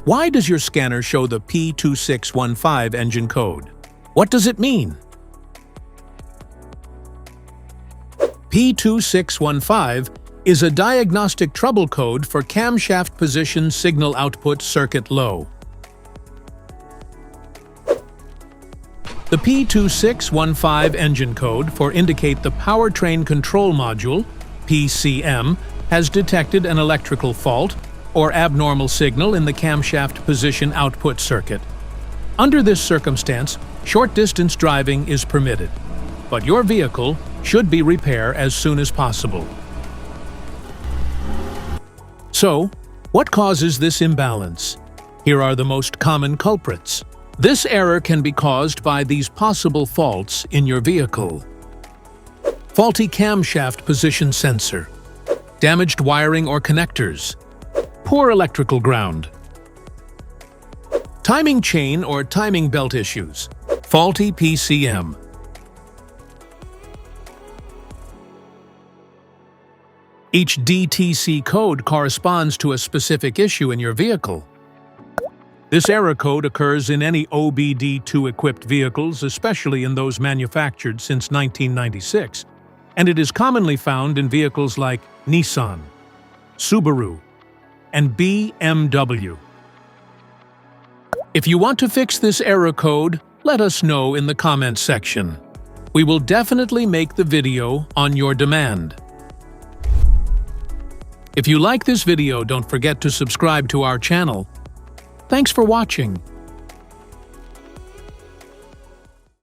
Why does your scanner show the P2615 engine code? What does it mean? P2615 is a diagnostic trouble code for camshaft position signal output circuit low. The P2615 engine code indicate the powertrain control module, PCM, has detected an electrical fault or abnormal signal in the camshaft position output circuit. Under this circumstance, short-distance driving is permitted, but your vehicle should be repaired as soon as possible. So, what causes this imbalance? Here are the most common culprits. This error can be caused by these possible faults in your vehicle. Faulty camshaft position sensor, damaged wiring or connectors, poor electrical ground, timing chain or timing belt issues, faulty PCM. Each DTC code corresponds to a specific issue in your vehicle. This error code occurs in any OBD2-equipped vehicles, especially in those manufactured since 1996, and it is commonly found in vehicles like Nissan, Subaru, and BMW. If you want to fix this error code, let us know in the comments section. We will definitely make the video on your demand. If you like this video, don't forget to subscribe to our channel. Thanks for watching.